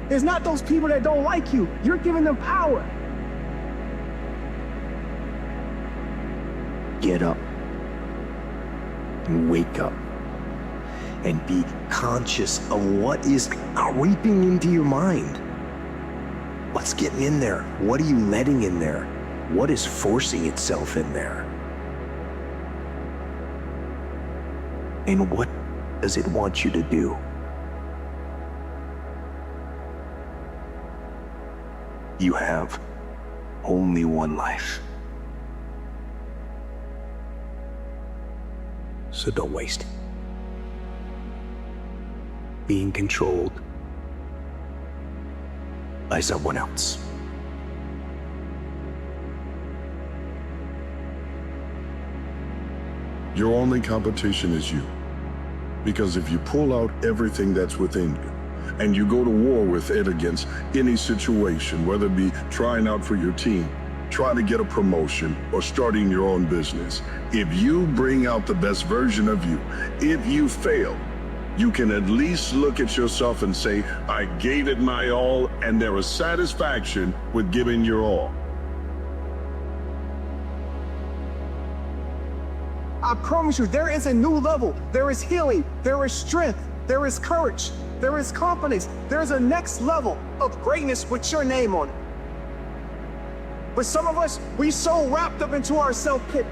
It's not those people that don't like you. You're giving them power. Get up and wake up and be conscious of what is creeping into your mind. What's getting in there? What are you letting in there? What is forcing itself in there? And what does it want you to do? You have only one life. So don't waste it. Being controlled by someone else. Your only competition is you. Because if you pull out everything that's within you, and you go to war with it against any situation, whether it be trying out for your team, trying to get a promotion, or starting your own business, if you bring out the best version of you, if you fail, you can at least look at yourself and say, I gave it my all, and there is satisfaction with giving your all. I promise you, there is a new level. There is healing. There is strength. There is courage. There is confidence. There's a next level of greatness with your name on it. But some of us, we so wrapped up into our self-pity.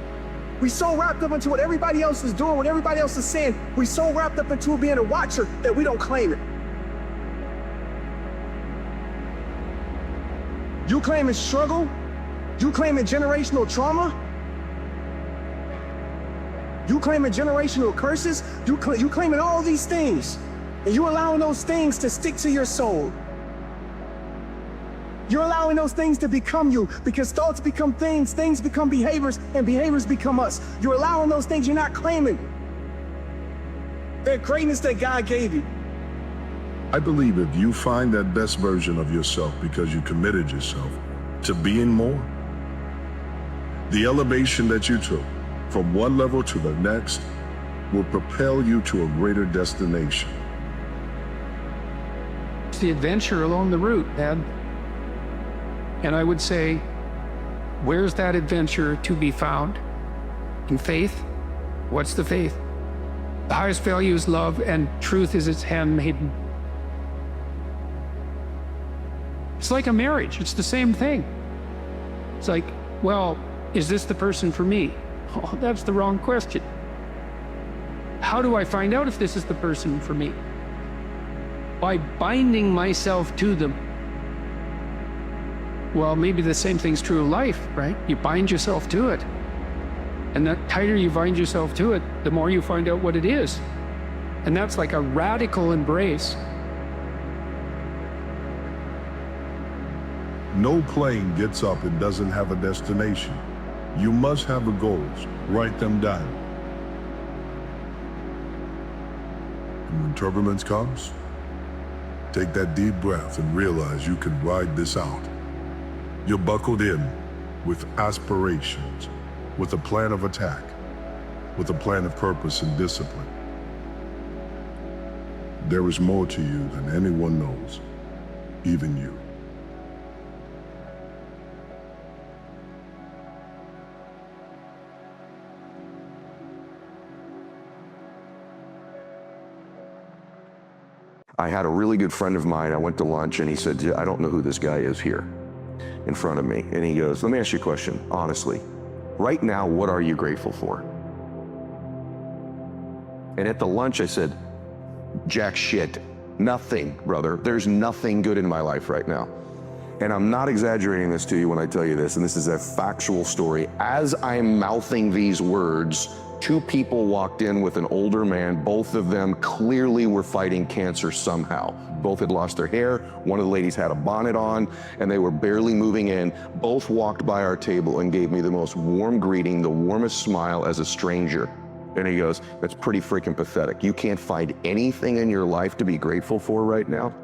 We so wrapped up into what everybody else is doing, what everybody else is saying. We so wrapped up into being a watcher that we don't claim it. You claiming struggle? You claiming generational trauma? You claiming generational curses? You claiming all these things. And you allowing those things to stick to your soul. You're allowing those things to become you, because thoughts become things, things become behaviors, and behaviors become us. You're allowing those things, you're not claiming that greatness that God gave you. I believe if you find that best version of yourself because you committed yourself to being more, the elevation that you took from one level to the next will propel you to a greater destination. It's the adventure along the route, Dad. And I would say, where's that adventure to be found? In faith? What's the faith? The highest value is love, and truth is its handmaiden. It's like a marriage. It's the same thing. It's like, well, is this the person for me? Oh, that's the wrong question. How do I find out if this is the person for me? By binding myself to them. Well, maybe the same thing's true of life, right? You bind yourself to it. And the tighter you bind yourself to it, the more you find out what it is. And that's like a radical embrace. No plane gets up and doesn't have a destination. You must have a goals. Write them down. And when turbulence comes, take that deep breath and realize you can ride this out. You're buckled in with aspirations, with a plan of attack, with a plan of purpose and discipline. There is more to you than anyone knows, even you. I had a really good friend of mine, I went to lunch and he said, I don't know who this guy is here in front of me. And he goes, let me ask you a question, honestly. Right now, what are you grateful for? And at the lunch I said, jack shit, nothing, brother. There's nothing good in my life right now. And I'm not exaggerating this to you when I tell you this, and this is a factual story. As I'm mouthing these words, two people walked in with an older man. Both of them clearly were fighting cancer somehow. Both had lost their hair. One of the ladies had a bonnet on, and they were barely moving in. Both walked by our table and gave me the most warm greeting, the warmest smile as a stranger. And he goes, that's pretty freaking pathetic. You can't find anything in your life to be grateful for right now?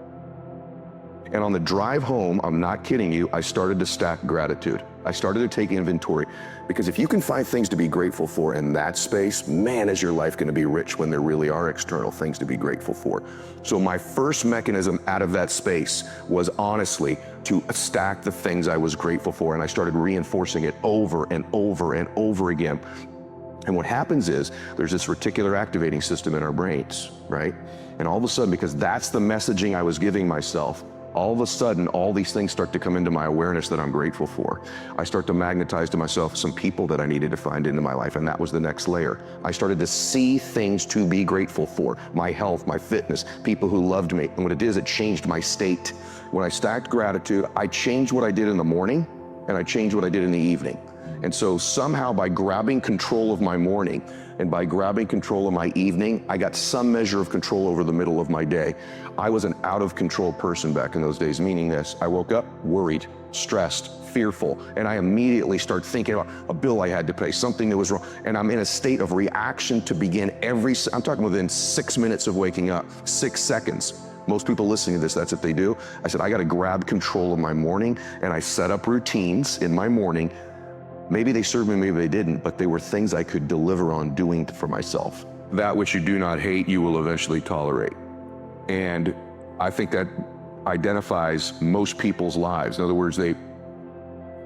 And on the drive home, I'm not kidding you, I started to stack gratitude. I started to take inventory, because if you can find things to be grateful for in that space, man, is your life gonna be rich when there really are external things to be grateful for. So my first mechanism out of that space was honestly to stack the things I was grateful for, and I started reinforcing it over and over and over again. And what happens is there's this reticular activating system in our brains, right? And all of a sudden, because that's the messaging I was giving myself, all of a sudden, all these things start to come into my awareness that I'm grateful for. I start to magnetize to myself some people that I needed to find into my life, and that was the next layer. I started to see things to be grateful for. My health, my fitness, people who loved me. And what it is, it changed my state. When I stacked gratitude, I changed what I did in the morning, and I changed what I did in the evening. And so somehow by grabbing control of my morning and by grabbing control of my evening, I got some measure of control over the middle of my day. I was an out of control person back in those days, meaning this, I woke up worried, stressed, fearful, and I immediately start thinking about a bill I had to pay, something that was wrong, and I'm in a state of reaction to begin I'm talking within 6 minutes of waking up, 6 seconds. Most people listening to this, that's what they do. I said, I gotta grab control of my morning, and I set up routines in my morning. Maybe they served me, maybe they didn't, but they were things I could deliver on doing for myself. That which you do not hate, you will eventually tolerate. And I think that identifies most people's lives. In other words,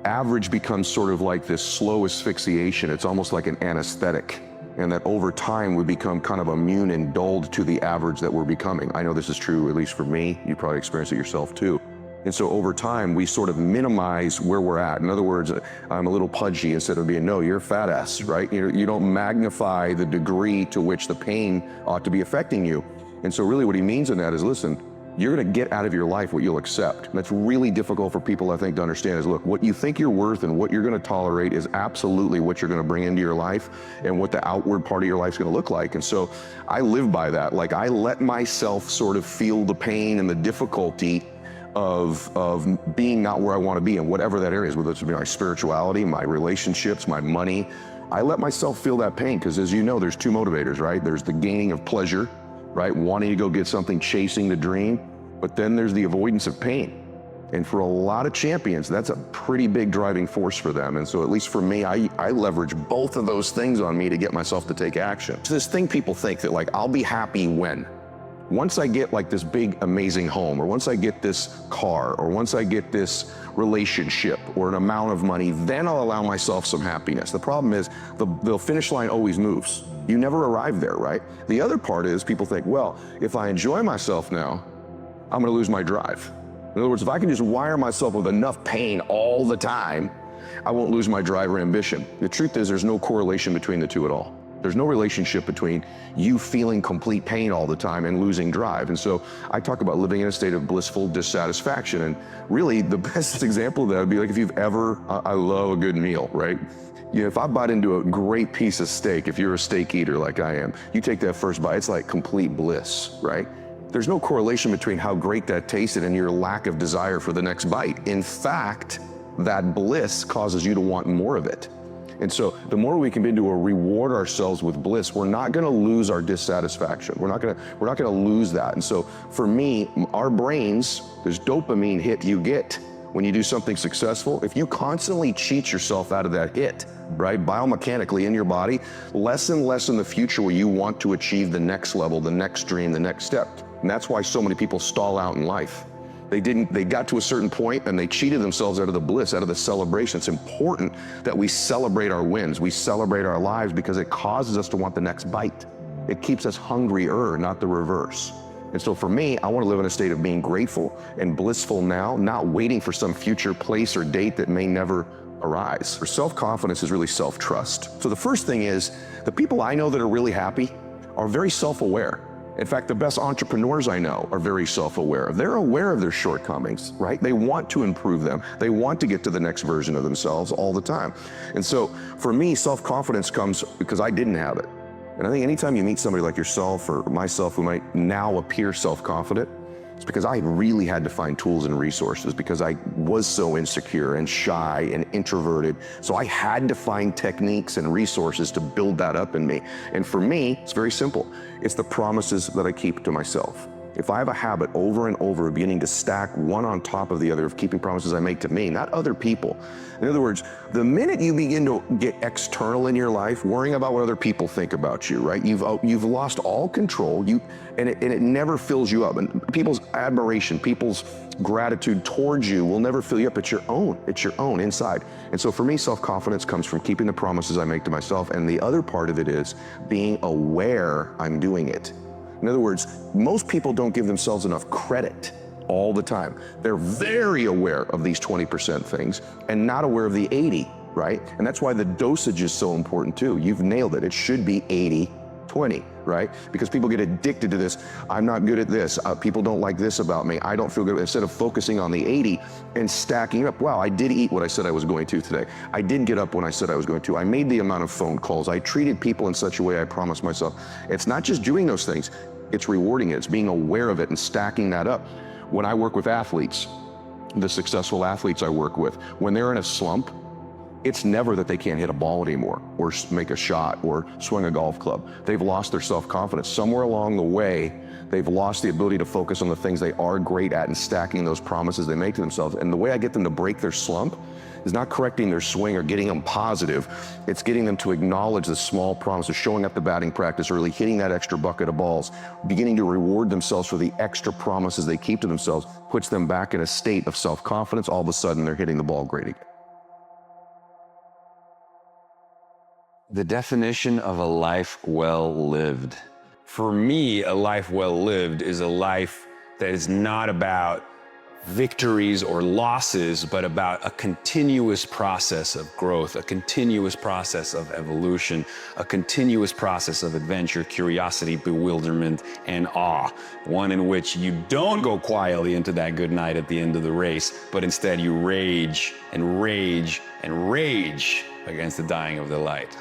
average becomes sort of like this slow asphyxiation. It's almost like an anesthetic. And that over time we become kind of immune and dulled to the average that we're becoming. I know this is true, at least for me. You probably experience it yourself too. And so over time, we sort of minimize where we're at. In other words, I'm a little pudgy instead of being, no, you're a fat ass, right? You don't magnify the degree to which the pain ought to be affecting you. And so really what he means in that is, listen, you're gonna get out of your life what you'll accept. And that's really difficult for people, I think, to understand is, look, what you think you're worth and what you're gonna tolerate is absolutely what you're gonna bring into your life and what the outward part of your life's gonna look like. And so I live by that. Like, I let myself sort of feel the pain and the difficulty of being not where I want to be in whatever that area is, whether it's my spirituality, my relationships, my money. I let myself feel that pain because, as you know, there's two motivators, right? There's the gaining of pleasure, right? Wanting to go get something, chasing the dream. but then there's the avoidance of pain. And for a lot of champions, that's a pretty big driving force for them. And so at least for me, I leverage both of those things on me to get myself to take action. So this thing people think that like, I'll be happy when? Once I get like this big, amazing home, or once I get this car, or once I get this relationship or an amount of money, then I'll allow myself some happiness. The problem is the finish line always moves. You never arrive there, right? The other part is people think, well, if I enjoy myself now, I'm gonna lose my drive. In other words, if I can just wire myself with enough pain all the time, I won't lose my drive or ambition. The truth is there's no correlation between the two at all. There's no relationship between you feeling complete pain all the time and losing drive. And so I talk about living in a state of blissful dissatisfaction. And really the best example of that would be like if you've ever, I love a good meal, right? You know, if I bite into a great piece of steak, if you're a steak eater like I am, you take that first bite, it's like complete bliss, right? There's no correlation between how great that tasted and your lack of desire for the next bite. In fact, that bliss causes you to want more of it. And so the more we can begin to reward ourselves with bliss, we're not gonna lose our dissatisfaction. We're not gonna lose that. And so for me, our brains, there's dopamine hit you get when you do something successful. If you constantly cheat yourself out of that hit, right, biomechanically in your body, less and less in the future will you want to achieve the next level, the next dream, the next step. And that's why so many people stall out in life. They got to a certain point and they cheated themselves out of the bliss, out of the celebration. It's important that we celebrate our wins. We celebrate our lives because it causes us to want the next bite. It keeps us hungrier, not the reverse. And so for me, I want to live in a state of being grateful and blissful now, not waiting for some future place or date that may never arise. For self-confidence is really self-trust. So the first thing is, the people I know that are really happy are very self-aware. In fact, the best entrepreneurs I know are very self-aware. They're aware of their shortcomings, right? They want to improve them. They want to get to the next version of themselves all the time. And so for me, self-confidence comes because I didn't have it. And I think anytime you meet somebody like yourself or myself who might now appear self-confident, it's because I really had to find tools and resources because I was so insecure and shy and introverted. So I had to find techniques and resources to build that up in me. And for me, it's very simple. It's the promises that I keep to myself. If I have a habit over and over of beginning to stack one on top of the other, of keeping promises I make to me, not other people. In other words, the minute you begin to get external in your life, worrying about what other people think about you, right? You've lost all control, and it never fills you up. And people's admiration, people's gratitude towards you will never fill you up. It's your own inside. And so for me, self-confidence comes from keeping the promises I make to myself. And the other part of it is being aware I'm doing it. In other words, most people don't give themselves enough credit all the time. They're very aware of these 20% things and not aware of the 80, right? And that's why the dosage is so important too. You've nailed it. It should be 80-20, right? Because people get addicted to this. I'm not good at this. People don't like this about me. I don't feel good. Instead of focusing on the 80 and stacking up, wow, I did eat what I said I was going to today. I did get up when I said I was going to. I made the amount of phone calls. I treated people in such a way I promised myself. It's not just doing those things. It's rewarding it. It's being aware of it and stacking that up. When I work with athletes, the successful athletes I work with, when they're in a slump, it's never that they can't hit a ball anymore or make a shot or swing a golf club. They've lost their self-confidence. Somewhere along the way, they've lost the ability to focus on the things they are great at and stacking those promises they make to themselves. And the way I get them to break their slump is not correcting their swing or getting them positive. It's getting them to acknowledge the small promises, showing up the batting practice early, hitting that extra bucket of balls, beginning to reward themselves for the extra promises they keep to themselves, puts them back in a state of self-confidence. All of a sudden, they're hitting the ball great again. The definition of a life well lived. For me, a life well lived is a life that is not about victories or losses, but about a continuous process of growth, a continuous process of evolution, a continuous process of adventure, curiosity, bewilderment, and awe. One in which you don't go quietly into that good night at the end of the race, but instead you rage and rage and rage against the dying of the light.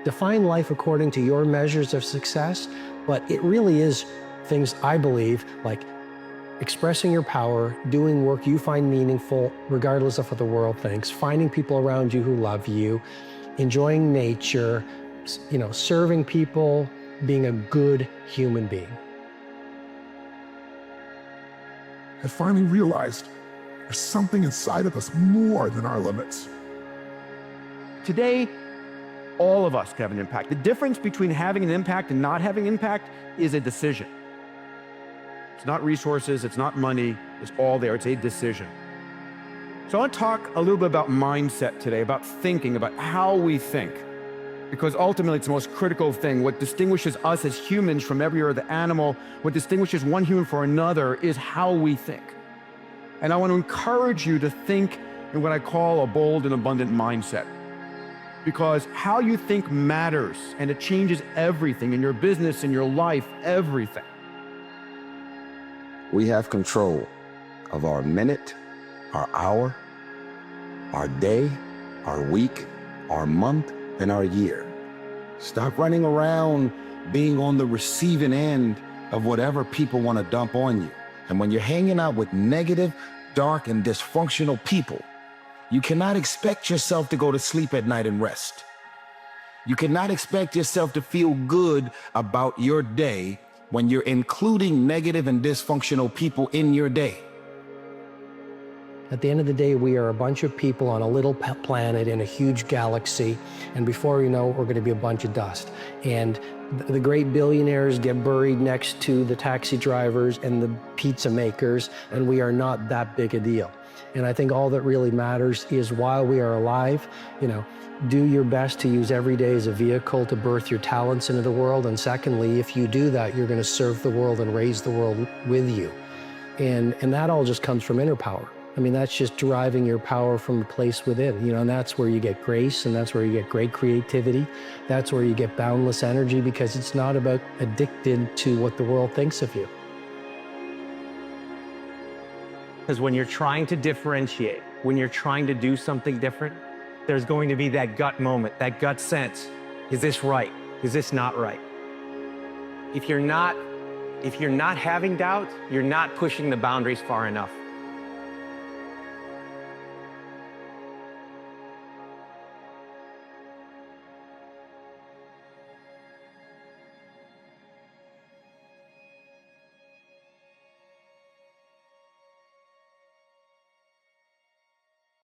Define life according to your measures of success, but it really is things I believe like expressing your power, doing work you find meaningful, regardless of what the world thinks, finding people around you who love you, enjoying nature, serving people, being a good human being. have finally realized there's something inside of us more than our limits. Today, all of us can have an impact. The difference between having an impact and not having impact is a decision. It's not resources, it's not money, it's all there, it's a decision. So I want to talk a little bit about mindset today, about thinking, about how we think. Because ultimately it's the most critical thing. What distinguishes us as humans from every other animal, what distinguishes one human from another is how we think. And I want to encourage you to think in what I call a bold and abundant mindset. Because how you think matters, and it changes everything in your business, in your life, everything. We have control of our minute, our hour, our day, our week, our month, and our year. Stop running around being on the receiving end of whatever people want to dump on you. And when you're hanging out with negative, dark, and dysfunctional people, you cannot expect yourself to go to sleep at night and rest. You cannot expect yourself to feel good about your day when you're including negative and dysfunctional people in your day. At the end of the day, we are a bunch of people on a little planet in a huge galaxy, and before you know it, we're going to be a bunch of dust. And the great billionaires get buried next to the taxi drivers and the pizza makers, and we are not that big a deal. And I think all that really matters is while we are alive, do your best to use every day as a vehicle to birth your talents into the world. And secondly, if you do that, you're going to serve the world and raise the world with you. And that all just comes from inner power. I mean, that's just deriving your power from a place within, and that's where you get grace, and that's where you get great creativity. That's where you get boundless energy, because it's not about addicted to what the world thinks of you. Because when you're trying to differentiate, when you're trying to do something different, there's going to be that gut moment, that gut sense. Is this right? Is this not right? If you're not having doubt, you're not pushing the boundaries far enough.